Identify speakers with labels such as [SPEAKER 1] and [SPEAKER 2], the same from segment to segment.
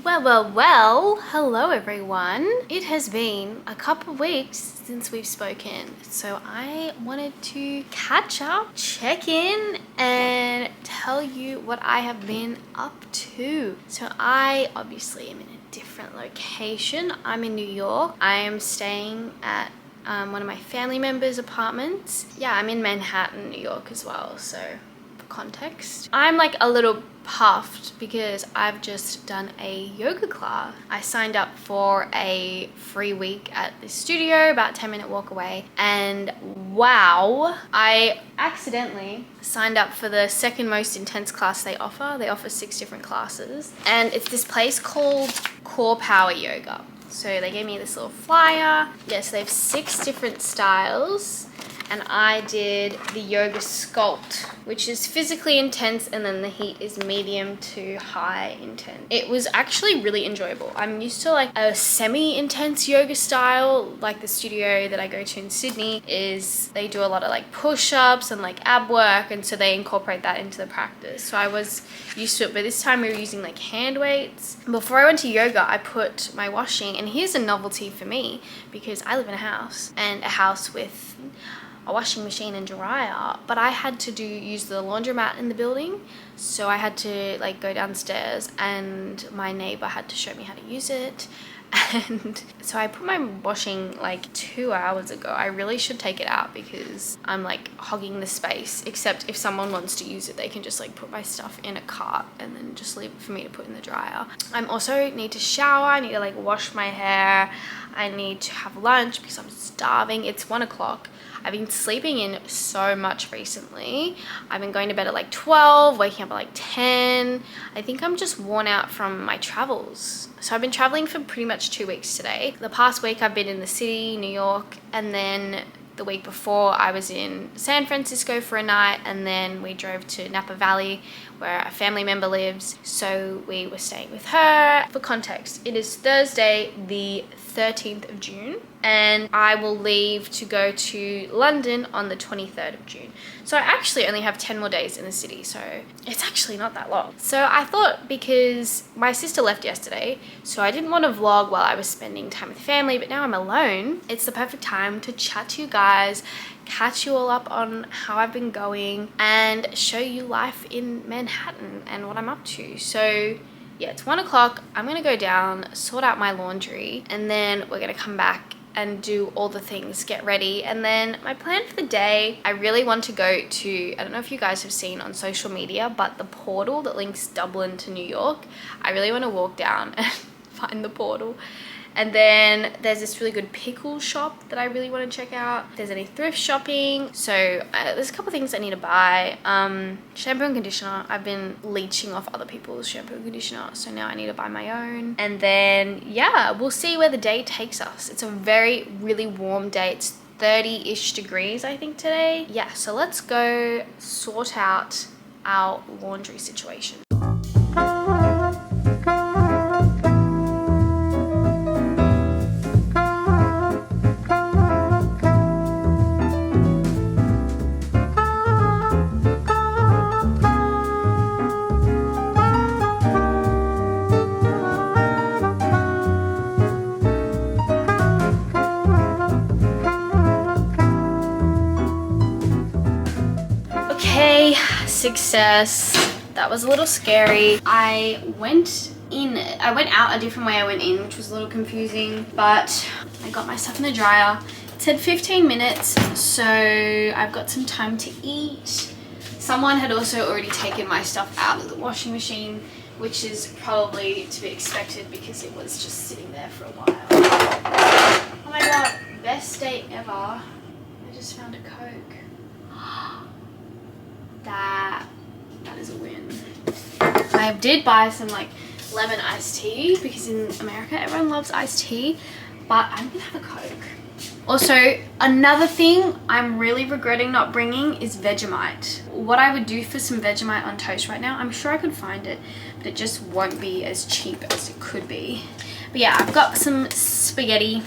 [SPEAKER 1] Well, hello everyone. It has been a couple of weeks since we've spoken, so I wanted to catch up, check in, and tell you what I have been up to. So I obviously am in a different location. I'm in New York. I am staying at one of my family members' apartments. Yeah, I'm in Manhattan, New York as well, so for context. I'm like a little puffed because I've just done a yoga class. I signed up for a free week at this studio about 10-minute walk away, and wow, I accidentally signed up for the second most intense class they offer. They offer 6 different classes, and it's this place called Core Power Yoga. So they gave me this little flyer. Yes, they have 6 different styles, and I did the yoga sculpt, which is physically intense, and then the heat is medium to high intense. It was actually really enjoyable. I'm used to like a semi-intense yoga style, like the studio that I go to in Sydney is they do a lot of like push-ups and like ab work, and so they incorporate that into the practice. So I was used to it, but this time we were using like hand weights. Before I went to yoga, I put my washing, and here's a novelty for me because I live in a house, and a house with a washing machine and dryer, but I had to use the laundromat in the building, so I had to like go downstairs, and my neighbor had to show me how to use it. And so I put my washing like 2 hours ago. I really should take it out because I'm like hogging the space, except if someone wants to use it, they can just like put my stuff in a cart and then just leave it for me to put in the dryer. I'm also need to shower. I need to like wash my hair. I need to have lunch because I'm starving. It's 1 o'clock. I've been sleeping in so much recently. I've been going to bed at like 12, waking up at like 10. I think I'm just worn out from my travels. So I've been traveling for pretty much 2 weeks today. The past week I've been in the city, New York, and then the week before I was in San Francisco for a night, and then we drove to Napa Valley where a family member lives. So we were staying with her. For context, it is Thursday, the 13th of June, and I will leave to go to London on the 23rd of June. So I actually only have 10 more days in the city, so it's actually not that long. So I thought, because my sister left yesterday, so I didn't want to vlog while I was spending time with family, but now I'm alone, it's the perfect time to chat to you guys, catch you all up on how I've been going, and show you life in Manhattan and what I'm up to. So yeah, it's 1 o'clock. I'm gonna go down, sort out my laundry, and then we're gonna come back and do all the things, get ready. And then my plan for the day, I really want to go to, I don't know if you guys have seen on social media, but the portal that links Dublin to New York, I really want to walk down and find the portal. And then there's this really good pickle shop that I really want to check out. If there's any thrift shopping. So there's a couple things I need to buy. Shampoo and conditioner. I've been leeching off other people's shampoo and conditioner, so now I need to buy my own. And then, yeah, we'll see where the day takes us. It's a really warm day. It's 30-ish degrees, I think, today. Yeah, so let's go sort out our laundry situation. Success. That was a little scary. I went out a different way I went in, which was a little confusing, but I got my stuff in the dryer. It said 15 minutes, so I've got some time to eat. Someone had also already taken my stuff out of the washing machine, which is probably to be expected because it was just sitting there for a while. Oh my god, best date ever. I just found a Coke. That is a win. I did buy some like lemon iced tea because in America everyone loves iced tea, but I'm gonna have a Coke. Also, another thing I'm really regretting not bringing is Vegemite. What I would do for some Vegemite on toast right now, I'm sure I could find it, but it just won't be as cheap as it could be. But yeah, I've got some spaghetti.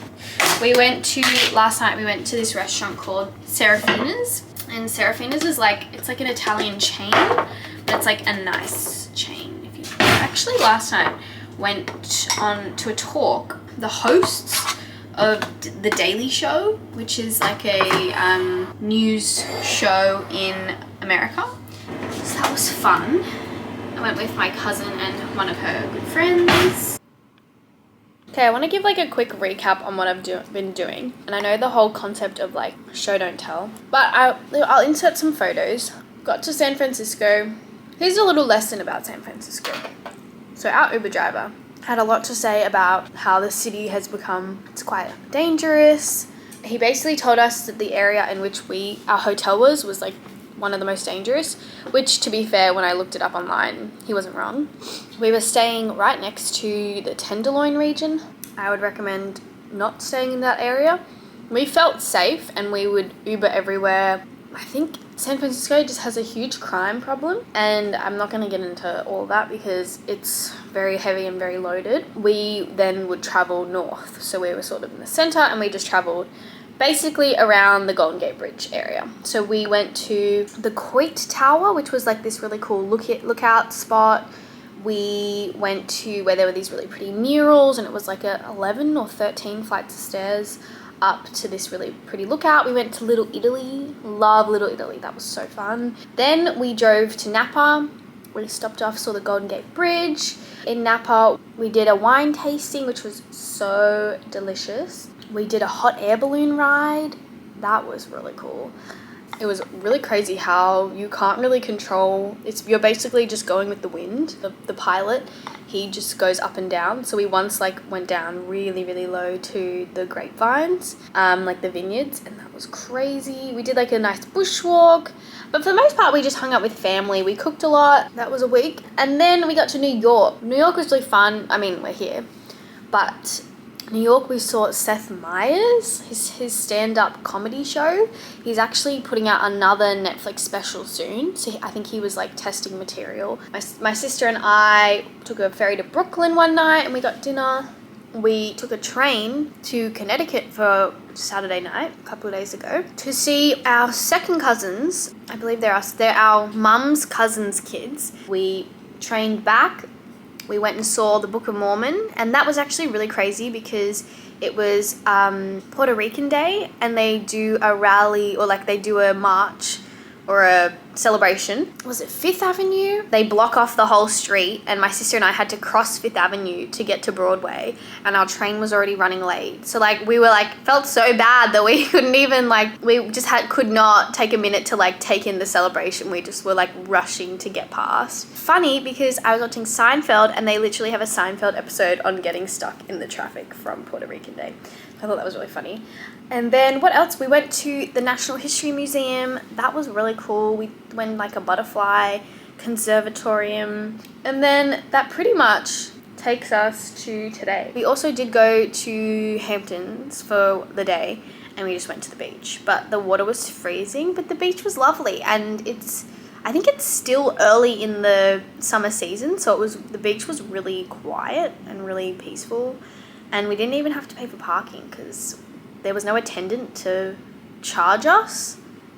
[SPEAKER 1] Last night we went to this restaurant called Serafina's. And Serafina's is like, it's like an Italian chain, but it's like a nice chain. Actually, last night went on to a talk. The hosts of The Daily Show, which is like a news show in America. So that was fun. I went with my cousin and one of her good friends. Okay, I want to give like a quick recap on what I've been doing. And I know the whole concept of like show don't tell, but I'll insert some photos. Got to San Francisco. Here's a little lesson about San Francisco. So our Uber driver had a lot to say about how the city has become, it's quite dangerous. He basically told us that the area in which our hotel was like one of the most dangerous, which to be fair, when I looked it up online, he wasn't wrong. We were staying right next to the Tenderloin region. I would recommend not staying in that area. We felt safe and we would Uber everywhere. I think San Francisco just has a huge crime problem, and I'm not going to get into all that because it's very heavy and very loaded. We then would travel north, so we were sort of in the center and we just traveled basically around the Golden Gate Bridge area. So we went to the Coit Tower, which was like this really cool lookout spot. We went to where there were these really pretty murals, and it was like 11 or 13 flights of stairs up to this really pretty lookout. We went to Little Italy. Love Little Italy. That was so fun. Then we drove to Napa. We stopped off, saw the Golden Gate Bridge. In Napa, we did a wine tasting, which was so delicious. We did a hot air balloon ride. That was really cool. It was really crazy how you can't really control. You're basically just going with the wind. The pilot, he just goes up and down. So we once like went down really, really low to the grapevines, like the vineyards, and that was crazy. We did like a nice bushwalk, but for the most part, we just hung out with family. We cooked a lot. That was a week. And then we got to New York. New York was really fun. I mean, we're here, but New York, we saw Seth Meyers, his stand-up comedy show. He's actually putting out another Netflix special soon. So I think he was like testing material. My sister and I took a ferry to Brooklyn one night and we got dinner. We took a train to Connecticut for Saturday night, a couple of days ago, to see our second cousins. I believe they're our mum's cousin's kids. We trained back. We went and saw the Book of Mormon, and that was actually really crazy because it was Puerto Rican Day, and they do a rally, or like they do a march or a celebration. Was it Fifth Avenue? They block off the whole street, and my sister and I had to cross Fifth Avenue to get to Broadway, and our train was already running late. So like we were like felt so bad that we couldn't even could not take a minute to like take in the celebration. We just were like rushing to get past. Funny because I was watching Seinfeld, and they literally have a Seinfeld episode on getting stuck in the traffic from Puerto Rican Day. I thought that was really funny. And then what else? We went to the National History Museum. That was really cool. We went like a butterfly conservatorium. And then that pretty much takes us to today. We also did go to Hamptons for the day, and we just went to the beach. But the water was freezing, but the beach was lovely. And I think it's still early in the summer season, so the beach was really quiet and really peaceful. And we didn't even have to pay for parking because there was no attendant to charge us.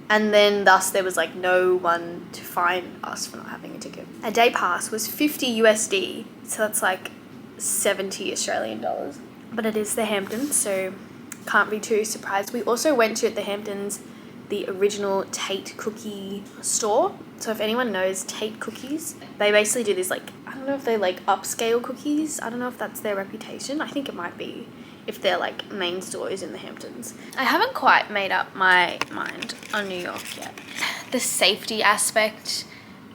[SPEAKER 1] And then thus there was like no one to fine us for not having a ticket. A day pass was 50 USD. So that's like 70 Australian dollars. But it is the Hamptons, so can't be too surprised. We also went to at the Hamptons the original Tate cookie store. So if anyone knows Tate cookies, they basically do this like, I don't know if they like upscale cookies. I don't know if that's their reputation. I think it might be if their like main store is in the Hamptons. I haven't quite made up my mind on New York yet. The safety aspect,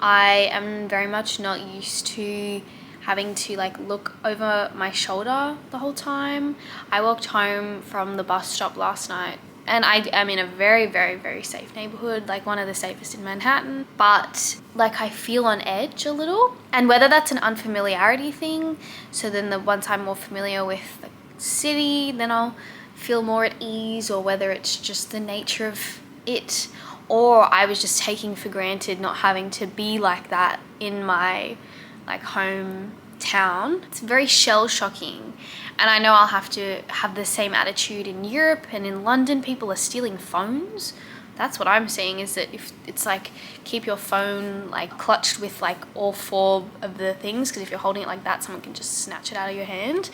[SPEAKER 1] I am very much not used to having to like look over my shoulder the whole time. I walked home from the bus stop last night, and I am in a very, very, very safe neighborhood, like one of the safest in Manhattan, but like I feel on edge a little. And whether that's an unfamiliarity thing, so then once I'm more familiar with the city, then I'll feel more at ease, or whether it's just the nature of it, or I was just taking for granted not having to be like that in my like hometown. It's very shell shocking. And I know I'll have to have the same attitude in Europe, and in London people are stealing phones That's what I'm seeing, is that if it's like keep your phone like clutched with like all 4 of the things, because if you're holding it like that, someone can just snatch it out of your hand.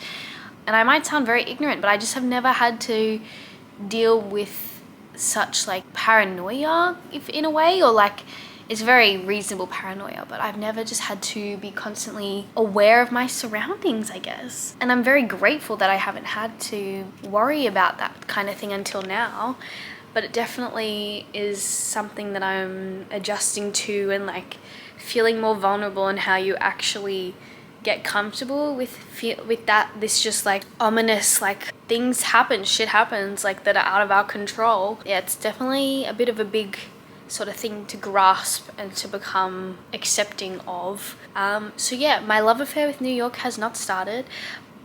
[SPEAKER 1] And I might sound very ignorant, but I just have never had to deal with such like paranoia, if in a way, or like it's very reasonable paranoia, but I've never just had to be constantly aware of my surroundings, I guess. And I'm very grateful that I haven't had to worry about that kind of thing until now. But it definitely is something that I'm adjusting to, and like feeling more vulnerable in how you actually get comfortable with that, this just like ominous, like things happen, shit happens like that are out of our control. Yeah, it's definitely a bit of a big sort of thing to grasp and to become accepting of. So yeah, my love affair with New York has not started.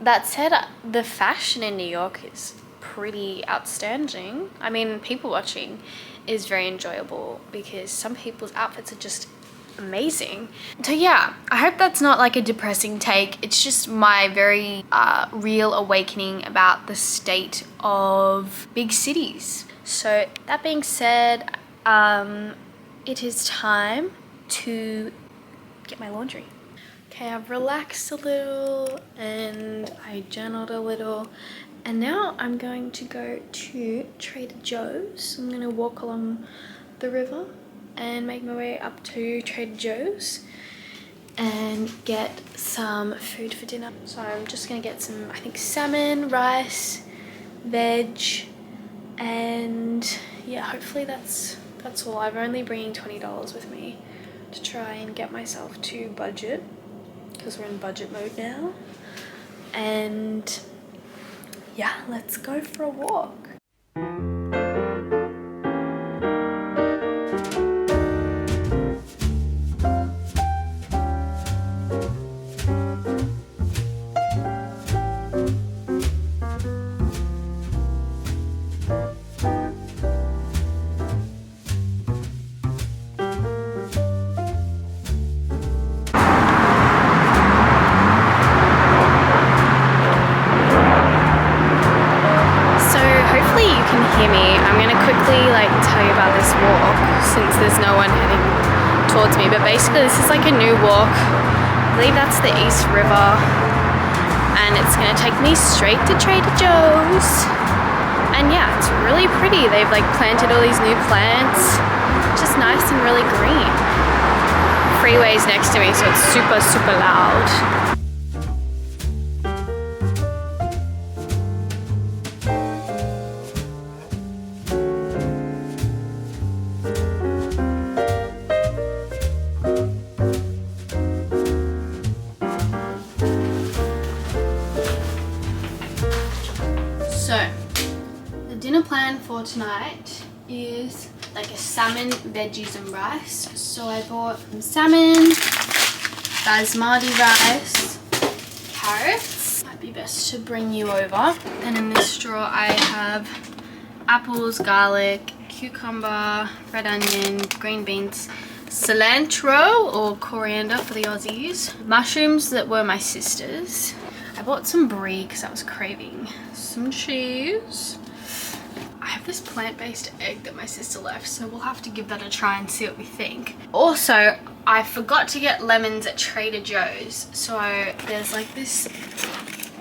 [SPEAKER 1] That said, the fashion in New York is pretty outstanding. I mean, people watching is very enjoyable because some people's outfits are just amazing. So yeah, I hope that's not like a depressing take. It's just my very real awakening about the state of big cities. So that being said, it is time to get my laundry. Okay, I've relaxed a little and I journaled a little, and now I'm going to go to Trader Joe's. I'm gonna walk along the river and make my way up to Trader Joe's and get some food for dinner. So I'm just gonna get some, I think, salmon, rice, veg, and yeah, hopefully that's all. I'm only bringing $20 with me to try and get myself to budget, because we're in budget mode now. And yeah, let's go for a walk. Hear me. I'm gonna quickly like tell you about this walk since there's no one heading towards me, but basically this is like a new walk. I believe that's the East River, and it's gonna take me straight to Trader Joe's. And yeah, it's really pretty. They've like planted all these new plants, just nice and really green. Freeway's next to me, so it's super loud. So, the dinner plan for tonight is like a salmon, veggies and rice. So I bought some salmon, basmati rice, carrots. Might be best to bring you over. And in this drawer I have apples, garlic, cucumber, red onion, green beans, cilantro or coriander for the Aussies, mushrooms that were my sister's. I bought some brie because I was craving some cheese. I have this plant-based egg that my sister left, so we'll have to give that a try and see what we think. Also, I forgot to get lemons at Trader Joe's, so there's like this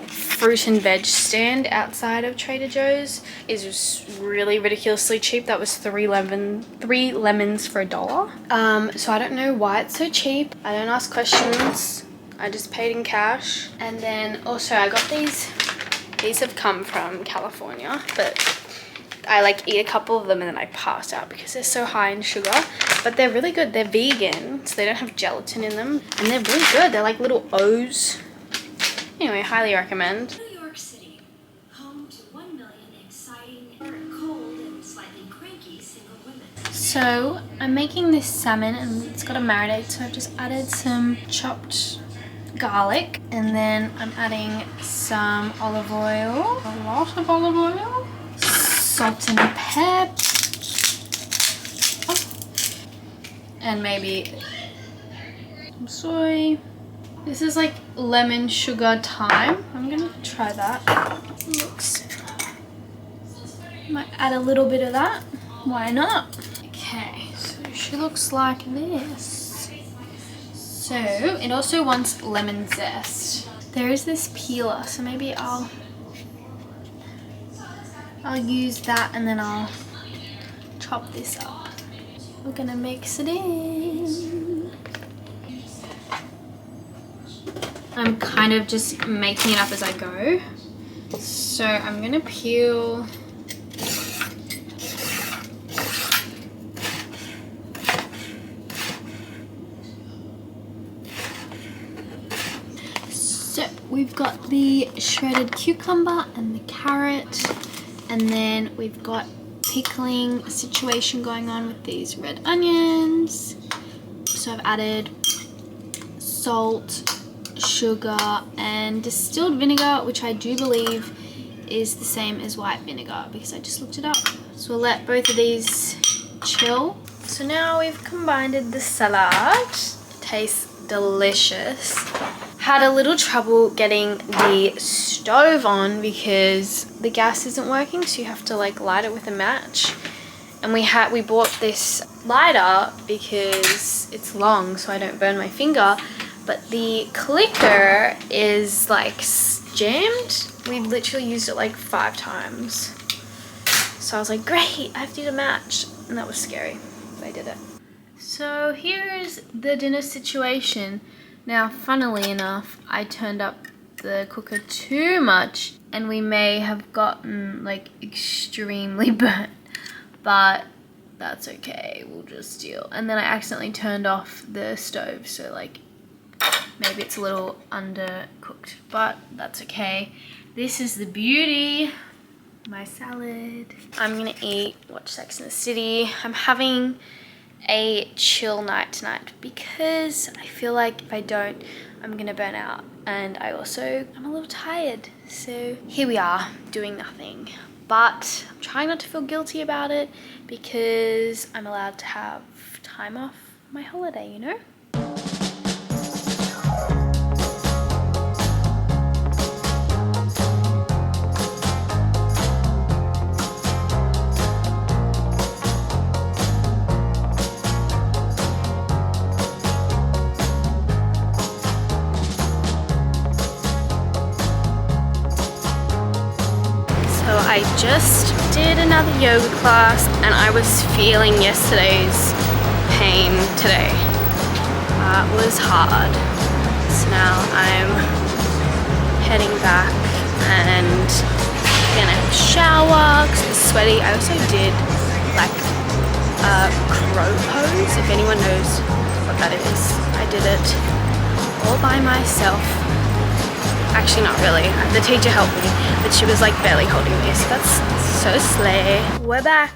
[SPEAKER 1] fruit and veg stand outside of Trader Joe's. It's just really ridiculously cheap. That was three lemons for $1. So I don't know why it's so cheap. I don't ask questions. I just paid in cash. And then also I got these have come from California, but I like eat a couple of them and then I pass out because they're so high in sugar. But they're really good. They're vegan, so they don't have gelatin in them, and they're really good. They're like little O's. Anyway, highly recommend.
[SPEAKER 2] New York City, home to 1 million exciting, cold and slightly cranky single women.
[SPEAKER 1] So I'm making this salmon and it's got to marinate, so I've just added some chopped garlic, and then I'm adding some olive oil, a lot of olive oil, salt and pepper, and maybe some soy. This is like lemon, sugar, thyme. I'm gonna try that. Looks, might add a little bit of that. Why not? Okay, so she looks like this. So it also wants lemon zest. There is this peeler, so maybe I'll use that and then I'll chop this up. We're gonna mix it in. I'm kind of just making it up as I go. So I'm gonna peel we've got the shredded cucumber and the carrot, and then we've got pickling situation going on with these red onions. So I've added salt, sugar, and distilled vinegar, which I do believe is the same as white vinegar because I just looked it up. So we'll let both of these chill. So now we've combined the salad. It tastes delicious. Had a little trouble getting the stove on because the gas isn't working, so you have to like light it with a match. And we bought this lighter because it's long so I don't burn my finger, but the clicker is like jammed. We literally used it like 5 times. So I was like, great, I have to need a match. And that was scary, but I did it. So here's the dinner situation. Now, funnily enough, I turned up the cooker too much and we may have gotten like extremely burnt, but that's okay, we'll just deal. And then I accidentally turned off the stove, so like maybe it's a little undercooked, but that's okay. This is the beauty, my salad. I'm gonna watch Sex and the City. I'm having a chill night tonight because I feel like if I don't, I'm gonna burn out, and I'm a little tired. So here we are doing nothing, but I'm trying not to feel guilty about it because I'm allowed to have time off my holiday, you know? I just did another yoga class and I was feeling yesterday's pain today. It was hard. So now I'm heading back and gonna have a shower because I'm sweaty. I also did like a crow pose, if anyone knows what that is. I did it all by myself. Actually, not really. The teacher helped me, but she was like barely holding me, so that's so slay. We're back.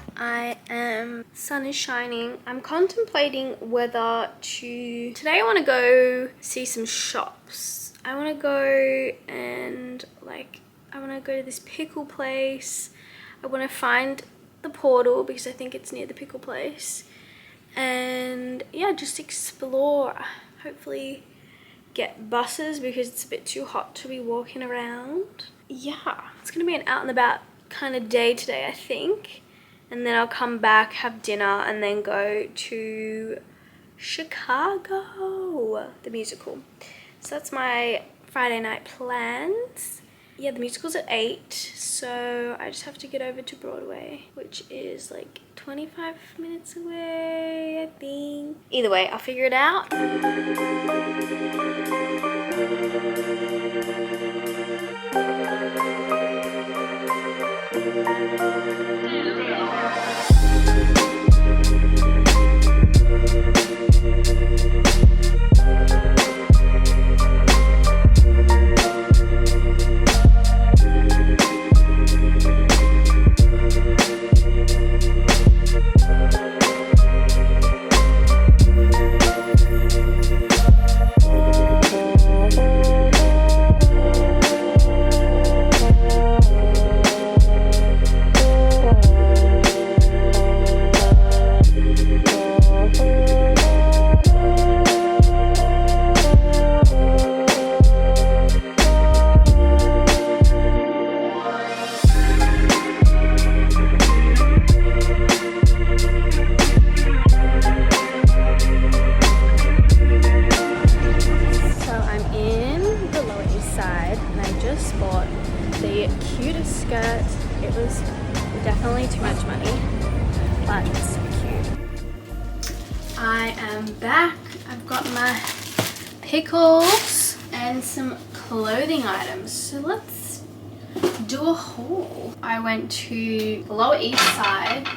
[SPEAKER 1] Sun is shining. I'm contemplating whether today I want to go see some shops. I want to go and I want to go to this pickle place. I want to find the portal because I think it's near the pickle place. And yeah, just explore. Hopefully get buses because it's a bit too hot to be walking around. Yeah, it's gonna be an out and about kind of day today, I think. And then I'll come back, have dinner, and then go to Chicago, the musical. So that's my Friday night plans. Yeah, the musical's at 8, so I just have to get over to Broadway, which is like 25 minutes away, I think. Either way, I'll figure it out. got the cutest skirt. It was definitely too much money, but it's so cute. I am back. I've got my pickles and some clothing items. So let's do a haul. I went to the Lower East Side.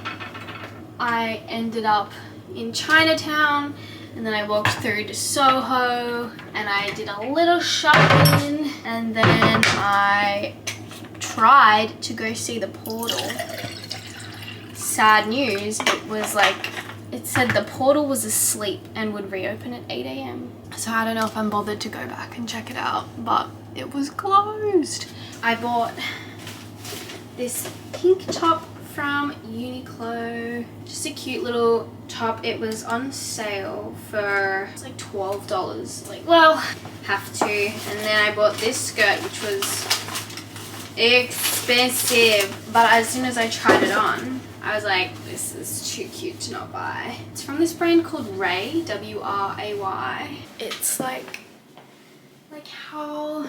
[SPEAKER 1] I ended up in Chinatown, and then I walked through to Soho and I did a little shopping, and then I tried to go see the portal. Sad news, it said the portal was asleep and would reopen at 8 a.m. So I don't know if I'm bothered to go back and check it out, but it was closed. I bought this pink top from Uniqlo, just a cute little top. It was on sale for like $12, like, well, have to. And then I bought this skirt, which was expensive, but as soon as I tried it on, I was like, this is too cute to not buy. It's from this brand called Ray, W-R-A-Y. It's like how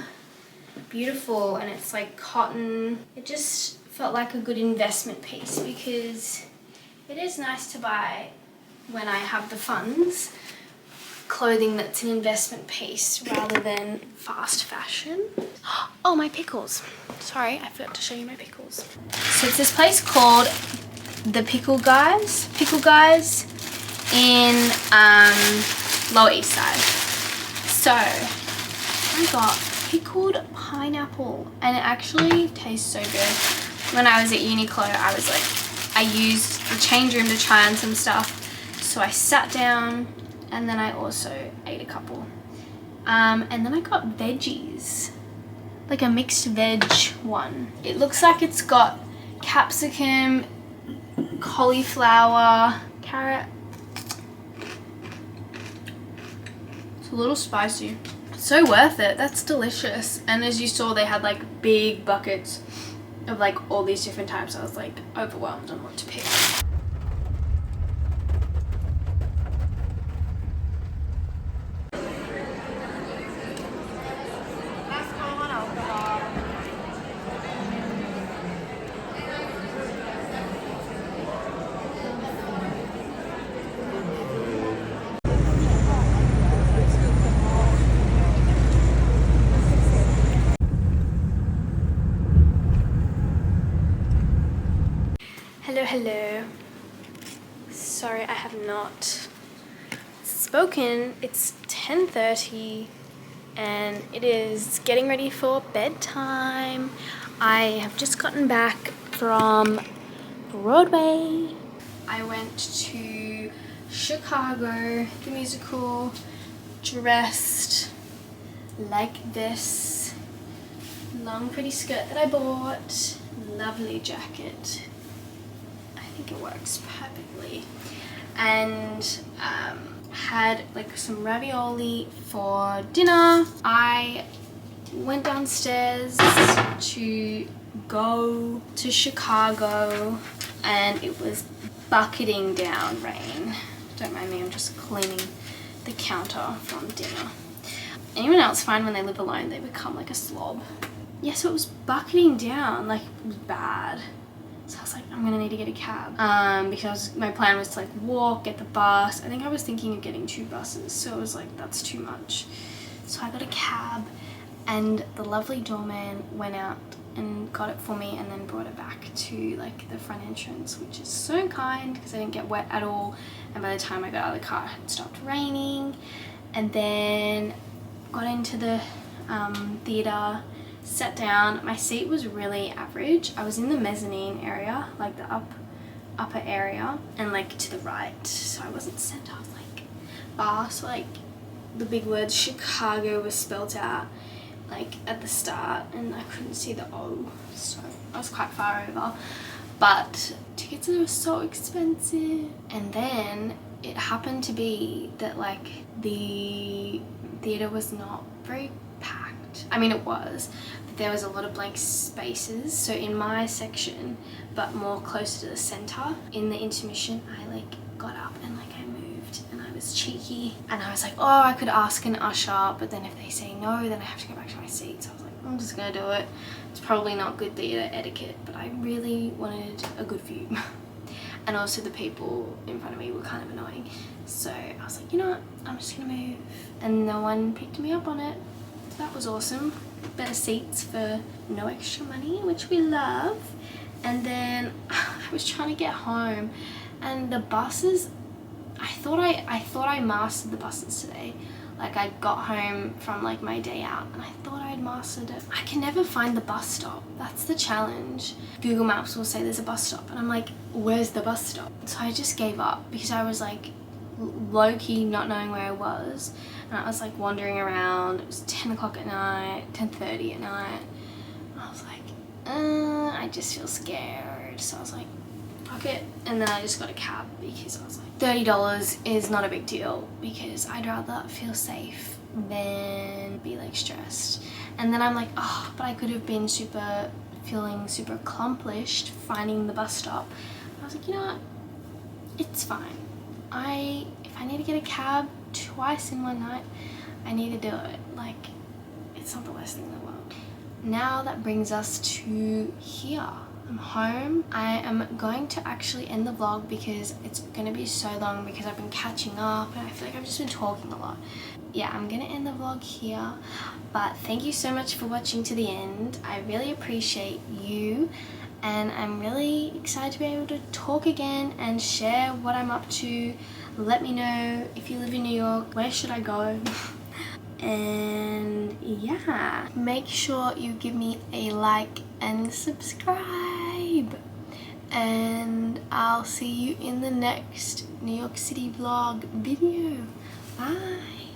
[SPEAKER 1] beautiful, and it's like cotton. It just felt like a good investment piece because it is nice to buy, when I have the funds, clothing that's an investment piece rather than fast fashion. Oh, my pickles. Sorry, I forgot to show you my pickles. So it's this place called the Pickle Guys in Lower East Side. So I got pickled pineapple, and it actually tastes so good. When I was at Uniqlo, I used the change room to try on some stuff. So I sat down, and then I also ate a couple. And then I got veggies, like a mixed veg one. It looks like it's got capsicum, cauliflower, carrot. It's a little spicy. So worth it. That's delicious. And as you saw, they had like big buckets of like all these different types. I was like overwhelmed on what to pick. Hello. Sorry, I have not spoken. It's 10:30 and it is getting ready for bedtime. I have just gotten back from Broadway. I went to Chicago, the musical, dressed like this. Long pretty skirt that I bought, lovely jacket. I think it works perfectly, and had like some ravioli for dinner. I went downstairs to go to Chicago, and it was bucketing down rain. Don't mind me, I'm just cleaning the counter from dinner. Anyone else find when they live alone they become like a slob? Yeah, so it was bucketing down, like it was bad. So I was like, I'm gonna need to get a cab, because my plan was to like walk, get the bus. I think I was thinking of getting 2 buses, so I was like, that's too much. So I got a cab, and the lovely doorman went out and got it for me and then brought it back to like the front entrance, which is so kind because I didn't get wet at all. And by the time I got out of the car, it had stopped raining. And then got into the theatre, sat down. My seat was really average. I was in the mezzanine area, like the upper area, and like to the right, so I wasn't sent off like bar. So like the big words Chicago was spelt out like at the start, and I couldn't see the O, so I was quite far over. But tickets were so expensive. And then it happened to be that like the theatre was not very packed. I mean, it was, but there was a lot of blank spaces. So in my section, but more closer to the center, in the intermission, I like got up and like I moved, and I was cheeky, and I was like, oh, I could ask an usher, but then if they say no, then I have to go back to my seat. So I was like, I'm just gonna do it. probably not good theatre etiquette, but I really wanted a good view. And also the people in front of me were kind of annoying. So I was like, you know what, I'm just gonna move. And no one picked me up on it. So that was awesome. Better seats for no extra money, which we love. And then I was trying to get home and the buses, I thought I mastered the buses today. Like I got home from like my day out and I thought I had mastered it. I can never find the bus stop. That's the challenge. Google Maps will say there's a bus stop and I'm like, where's the bus stop? So I just gave up because I was like low-key not knowing where I was. And I was like wandering around. It was 10 o'clock at night, 10:30 at night. I was like, I just feel scared. So I was like, fuck it. And then I just got a cab because I was like, $30 is not a big deal because I'd rather feel safe than be like stressed. And then I'm like, oh, but I could have been feeling super accomplished finding the bus stop. I was like, you know what? It's fine. If I need to get a cab twice in one night, I need to do it. Like, it's not the worst thing in the world. Now that brings us to here. I'm home. I am going to actually end the vlog because it's going to be so long because I've been catching up and I feel like I've just been talking a lot. Yeah, I'm going to end the vlog here, but thank you so much for watching to the end. I really appreciate you and I'm really excited to be able to talk again and share what I'm up to. Let me know if you live in New York, where should I go? And yeah, make sure you give me a like and subscribe. And I'll see you in the next New York City vlog video. Bye.